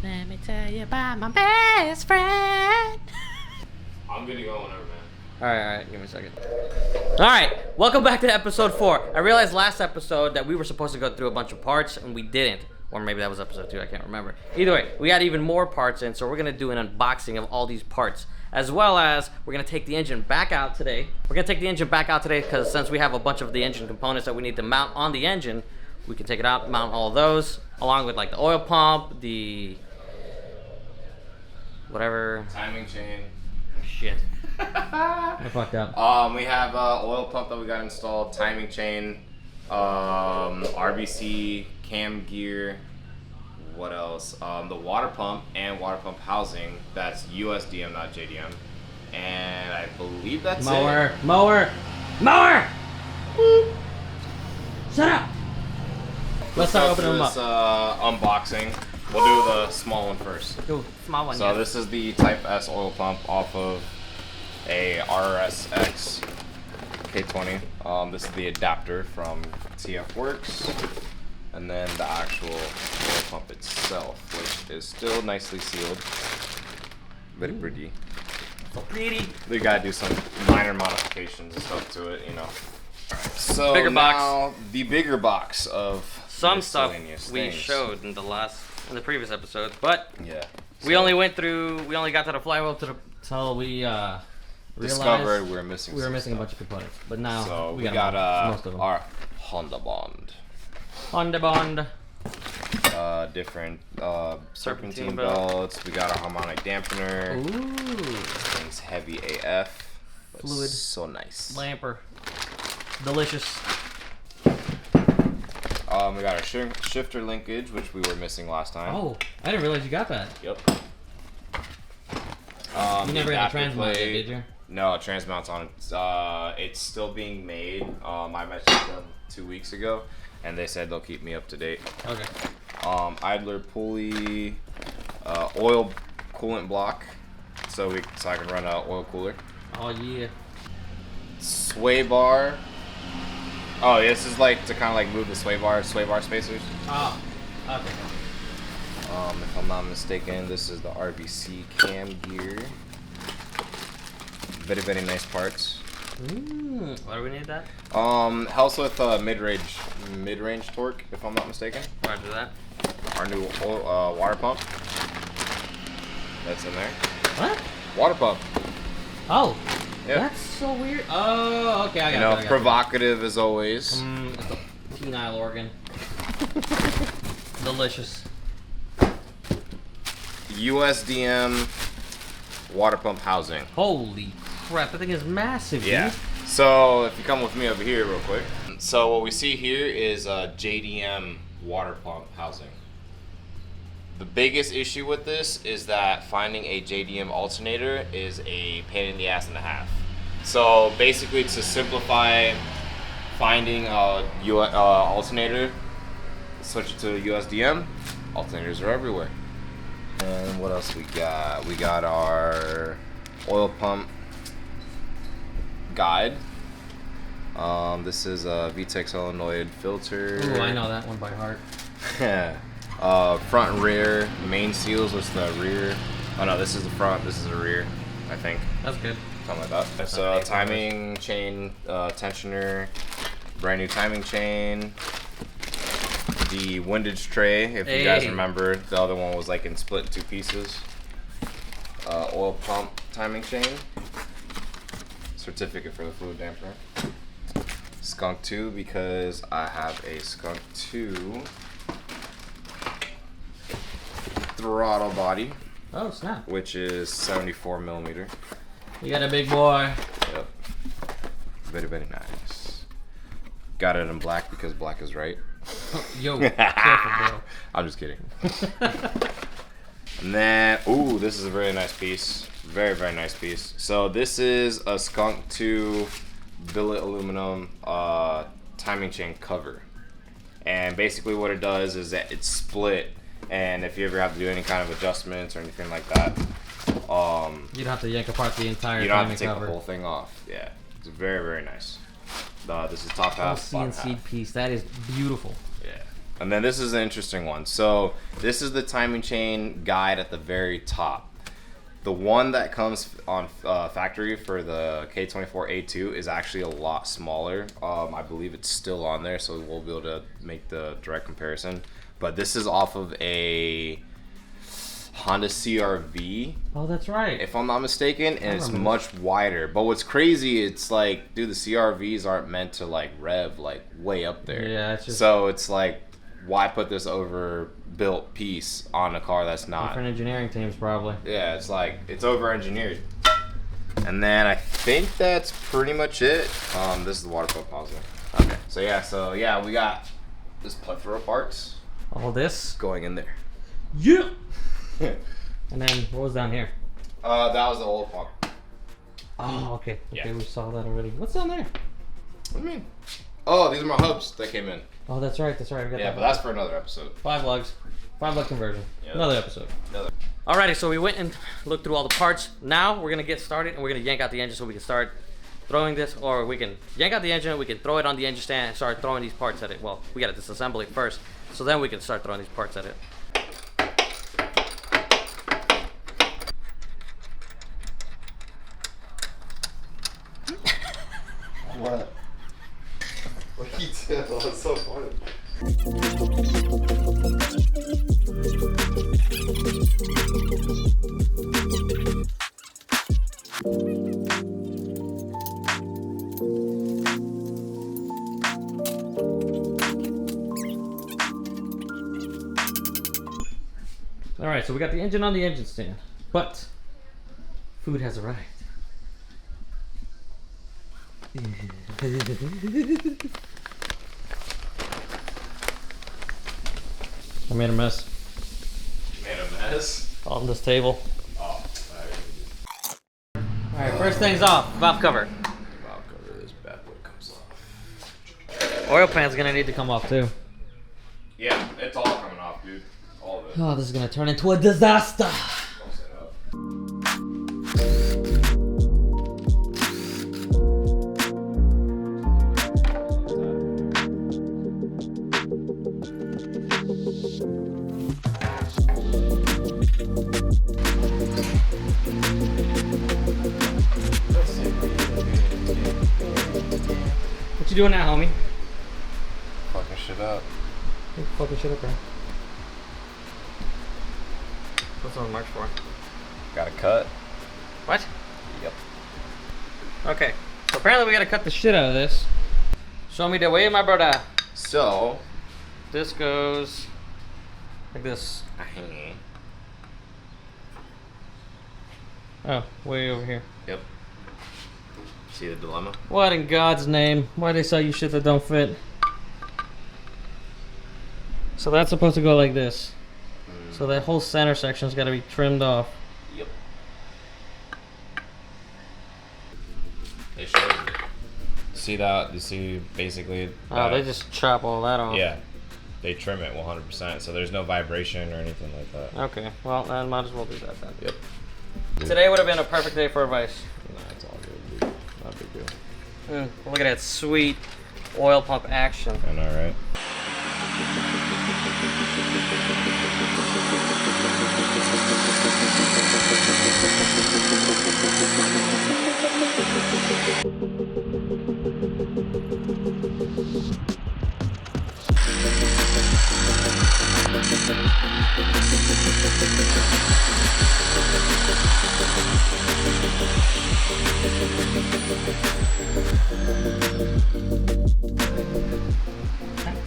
Let me tell you about my best friend. I'm good to go whenever, man. Alright, give me a second. Alright, welcome back to episode 4. I realized last episode that we were supposed to go through a bunch of parts and we didn't. Or maybe that was episode 2, I can't remember. Either way, we got even more parts in, so we're gonna do an unboxing of all these parts. As well as, we're gonna take the engine back out today. We're gonna take the engine back out today because since we have a bunch of the engine components that we need to mount on the engine, we can take it out, mount all of those, along with like the oil pump, the whatever. Timing chain. Shit. I fucked up. We have oil pump that we got installed, timing chain, RBC, cam gear. What else? The water pump and water pump housing. That's USDM, not JDM. And I believe that's Mower. it. Mower. Shut up. Let's start opening them up. This unboxing. We'll do the small one first. Ooh, small one. So this is the Type S oil pump off of a RSX K20. This is the adapter from TF Works. And then the actual oil pump itself, which is still nicely sealed. Very pretty. So pretty. We gotta do some minor modifications and stuff to it, you know. Alright, so Bigger box. now the bigger box of Some stuff miscellaneous we things. showed in the previous episodes, but Yeah. we only got to the flywheel till we Discovered realized we're missing a some bunch stuff. of components. But now So we we got most of them. our Honda Bond. Honda Bond. Different Serpentine serpentine belts. We got a harmonic dampener. Ooh. This thing's heavy AF. But Fluid. So nice. Lamper. Delicious. We got our shifter linkage, which we were missing last time. Oh, I didn't realize you got that. Yep. You never had a transmount, did you? No, transmount's on it. It's still being made. I messaged them 2 weeks ago, and they said they'll keep me up to date. Okay. Idler pulley, oil coolant block, so I can run an oil cooler. Oh yeah. Sway bar. Oh, this is like to kind of like move the sway bar spacers. Oh. Okay. If I'm not mistaken, this is the RBC cam gear. Very, very nice parts. Why do we need that? Helps with mid-range torque, if I'm not mistaken. Roger that. Our new water pump. That's in there. What? Water pump. Oh. Yep. That's so weird. Oh, okay. I got it. I got it. Provocative as always. It's a penile organ. Delicious. USDM water pump housing. Holy crap, that thing is massive, Yeah. dude. So if you come with me over here real quick. So what we see here is a JDM water pump housing. The biggest issue with this is that finding a JDM alternator is a pain in the ass and a half. So basically, to simplify finding a alternator, switch it to USDM. Alternators are everywhere. And what else we got? We got our oil pump guide. This is a VTEC solenoid filter. Ooh, I know that one by heart. Front and rear main seals. What's the rear? Oh no, this is the front. This is the rear. I think. That's good. Something like that. It's a timing chain tensioner. Brand new timing chain. The windage tray, if you guys remember, the other one was like split in 2 pieces. Oil pump timing chain. Certificate for the fluid dampener. Skunk 2, because I have a Skunk 2 throttle body. Oh, snap. Which is 74 millimeter. You got a big boy. Yep. Very, very nice. Got it in black because black is right. Yo, careful, bro. I'm just kidding. And then, ooh, this is a very nice piece. Very, very nice piece. So this is a Skunk 2 billet aluminum timing chain cover. And basically what it does is that it's split. And if you ever have to do any kind of adjustments or anything like that, you'd have to yank apart the entire you don't have timing to take cover. the whole thing off. Yeah, it's very, very nice. This is top half, bottom CNC half. piece. That is beautiful. Yeah. And then this is an interesting one. So this is the timing chain guide at the very top. The one that comes on factory for the K24A2 is actually a lot smaller. I believe it's still on there, so we'll be able to make the direct comparison. But this is off of a Honda CR-V. Oh, that's right. If I'm not mistaken, and it's much wider. But what's crazy, it's like, dude, the CR-Vs aren't meant to like rev like way up there. Yeah, it's just... So it's like, why put this overbuilt piece on a car that's not? Different engineering teams, probably. Yeah, it's like, it's over-engineered. And then I think that's pretty much it. This is the water pump housing. Okay. So yeah, we got this plethora of parts. All this? Going in there. Yeah! And then, what was down here? That was the oil pump. Oh, okay. Okay, Yeah. we saw that already. What's down there? What do you mean? Oh, these are my hubs that came in. Oh, that's right. That's right. We got Yeah, that. but that's for another episode. 5 lugs. 5 lug conversion. Yeah. Another episode. Alrighty, so we went and looked through all the parts. Now we're gonna get started and we're gonna yank out the engine so we can start throwing this, or we can yank out the engine, we can throw it on the engine stand and start throwing these parts at it. Well, we gotta disassemble it first, so then we can start throwing these parts at it. What? What are you doing? That's so funny. Alright, so we got the engine on the engine stand, but food has arrived. I made a mess You made a mess? on this table. Oh, Alright, first things off, valve cover. I'll cover this bad boy comes off. Oil pan's gonna need to come off too. Yeah, it's all coming off, dude. All of it. Oh, this is gonna turn into a disaster. Don't set up. What you doing now, homie? Fucking shit up. You fucking shit up there. What's on March for? Got a cut? What? Yep. Okay, so apparently we gotta cut the shit out of this. Show me the way, my brother. So, This goes like this. Oh, way over here. Yep. See the dilemma? What in God's name? Why they sell you shit that don't fit? So that's supposed to go like this. So that whole center section's got to be trimmed off. Yep. They showed you. See that? You see basically. Oh, they just chop all that off. Yeah. They trim it 100%, so there's no vibration or anything like that. Okay, well, then might as well do that then. Yep. Today would have been a perfect day for advice. Nah, it's all good, dude. Not a big deal. Look at that sweet oil pump action. I know, right?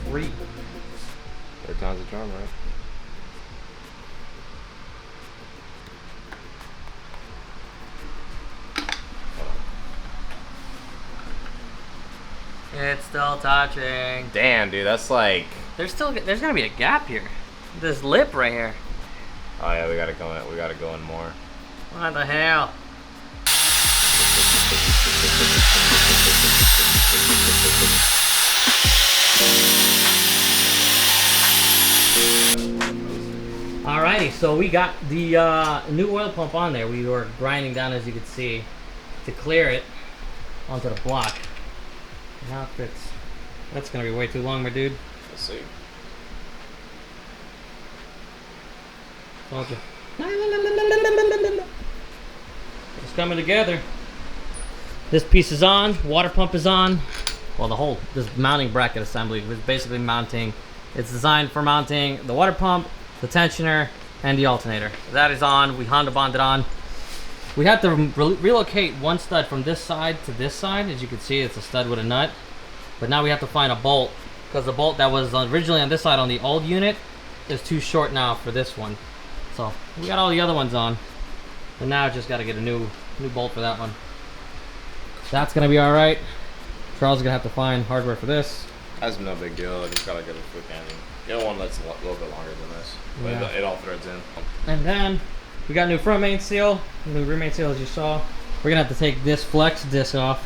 Three. Third time's a charm, right? It's still touching. Damn, dude, that's like. There's gonna be a gap here. This lip right here. Oh yeah, we gotta go in more. What the hell? Alrighty, so we got the new oil pump on there. We were grinding down, as you can see, to clear it onto the block. Now it fits. That's gonna be way too long, my dude. Let's see. Told you. It's coming together. This piece is on. Water pump is on. Well, this mounting bracket assembly is basically mounting. It's designed for mounting the water pump, the tensioner, and the alternator. That is on. We Honda bonded on. We had to relocate one stud from this side to this side. As you can see, it's a stud with a nut. But now we have to find a bolt, because the bolt that was originally on this side on the old unit is too short now for this one. So we got all the other ones on, and now just got to get a new bolt for that one. That's gonna be all right. Charles is gonna have to find hardware for this. That's no big deal. I just gotta get a quick ending. The other one that's a little bit longer than this, but Yeah. it all threads in. And then we got new front main seal, new rear main seal, as you saw. We're gonna have to take this flex disc off,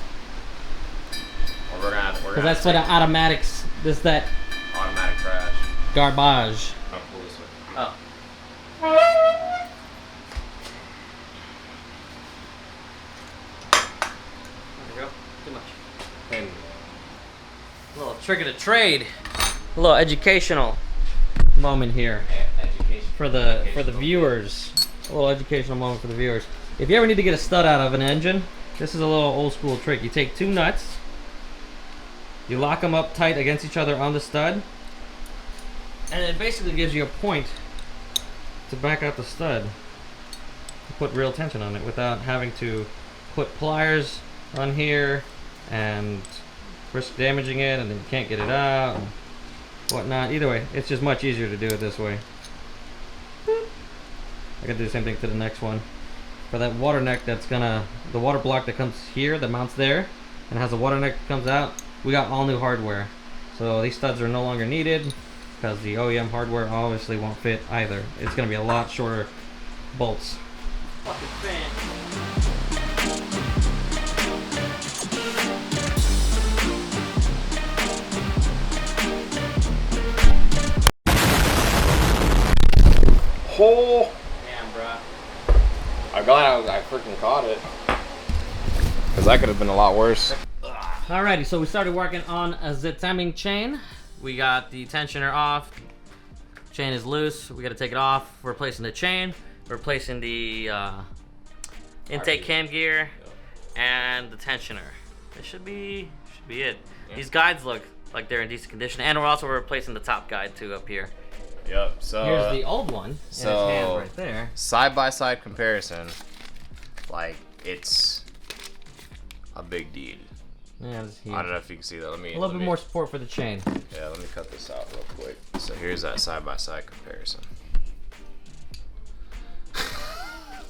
Or we're gonna because that's for the automatics. This that automatic trash. garbage. I'll pull this way. Oh. There we go. Too much. And A little trick of the trade. A little educational moment here education for the viewers. A little educational moment for the viewers. If you ever need to get a stud out of an engine, this is a little old school trick. You take two nuts, you lock them up tight against each other on the stud, and it basically gives you a point to back out the stud. To put real tension on it without having to put pliers on here and risk damaging it, and then you can't get it out and whatnot. Either way, it's just much easier to do it this way. I can do the same thing to the next one. For that water neck, the water block that comes here, that mounts there, and has a water neck that comes out, we got all new hardware. So these studs are no longer needed, because the OEM hardware obviously won't fit either. It's going to be a lot shorter bolts. Fucking fan. Oh! Damn, bruh. I'm glad I freaking caught it. Because that could have been a lot worse. Alrighty, so we started working on the timing chain. We got the tensioner off. Chain is loose. We got to take it off. We're replacing the chain. We're replacing the intake cam gear and the tensioner. It should be it. Yeah. These guides look like they're in decent condition, and we're also replacing the top guide too up here. Yep. So here's the old one in his hand right there. Side-by-side comparison, like, it's a big deal. Yeah, it's huge. I don't know if you can see that. A little bit more support for the chain. Yeah, let me cut this out real quick. So here's that side-by-side comparison.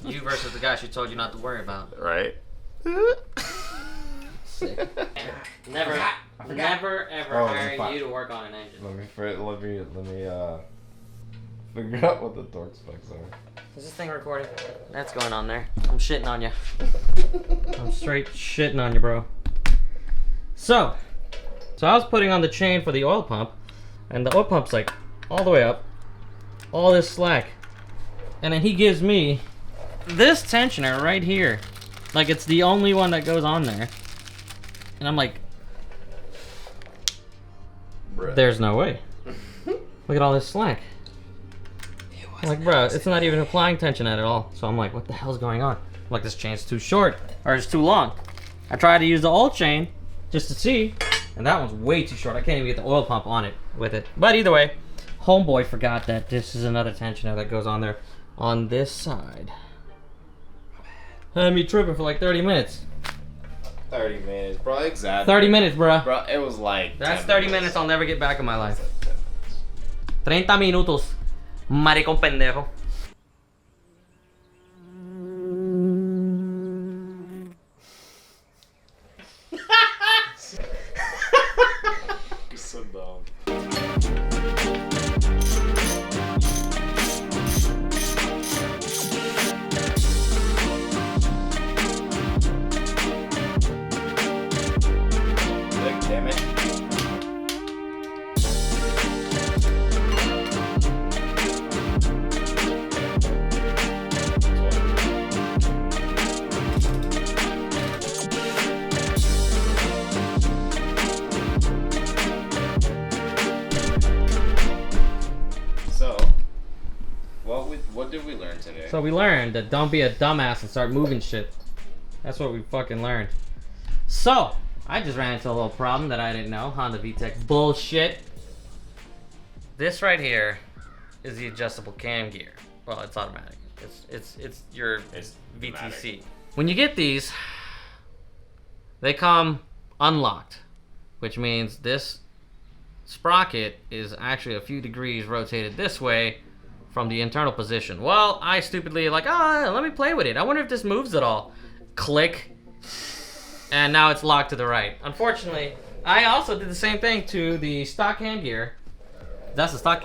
You versus the guy she told you not to worry about. Right? Sick. Never ever hiring you to work on an engine. Let me figure out what the torque specs are. Is this thing recording? That's going on there. I'm shitting on you. I'm straight shitting on you, bro. So I was putting on the chain for the oil pump, and the oil pump's like all the way up, all this slack, and then he gives me this tensioner right here, like it's the only one that goes on there, and I'm like, Bruh. there's no way. Look at all this slack. I'm like, bro, it's not even applying tension at all. So I'm like, what the hell's going on? I'm like, this chain's too short, or it's too long. I tried to use the old chain just to see, and that one's way too short. I can't even get the oil pump on it with it. But either way, homeboy forgot that this is another tensioner that goes on there on this side. Had me tripping for like 30 minutes. 30 minutes, bro. Exactly. 30 minutes, bro. Bro, it was like. That's 30 minutes I'll never get back in my life. 30 minutos. Maricón pendejo. You're so dumb. Damn it. What did we learn today? So we learned that don't be a dumbass and start moving shit. That's what we fucking learned. So, I just ran into a little problem that I didn't know. Honda VTEC bullshit. This right here is the adjustable cam gear. Well, it's automatic. It's your VTC. Automatic. When you get these, they come unlocked, which means this sprocket is actually a few degrees rotated this way from the internal position. Well, I stupidly like, let me play with it. I wonder if this moves at all. Click. And now it's locked to the right. Unfortunately, I also did the same thing to the stock hand gear. That's the stock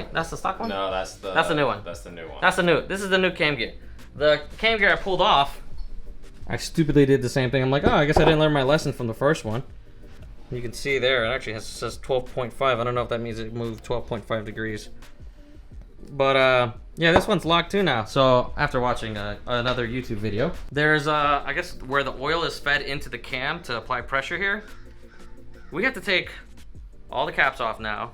one? No, that's the new one. That's the new one. This is the new cam gear. The cam gear I pulled off, I stupidly did the same thing. I'm like, I guess I didn't learn my lesson from the first one. You can see there, it actually says 12.5. I don't know if that means it moved 12.5 degrees. But yeah, this one's locked too now. So after watching another YouTube video, there's I guess where the oil is fed into the cam to apply pressure here. We have to take all the caps off now,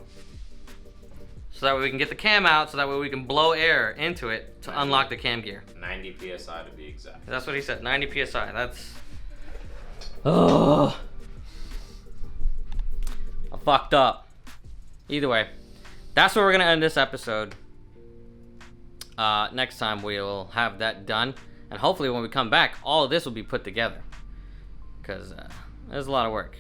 so that way we can get the cam out, so that way we can blow air into it to unlock the cam gear. 90 psi to be exact. That's what he said, 90 psi. That's... Oh, I fucked up. Either way, that's where we're gonna end this episode. Next time we'll have that done, and hopefully when we come back, all of this will be put together, because there's a lot of work.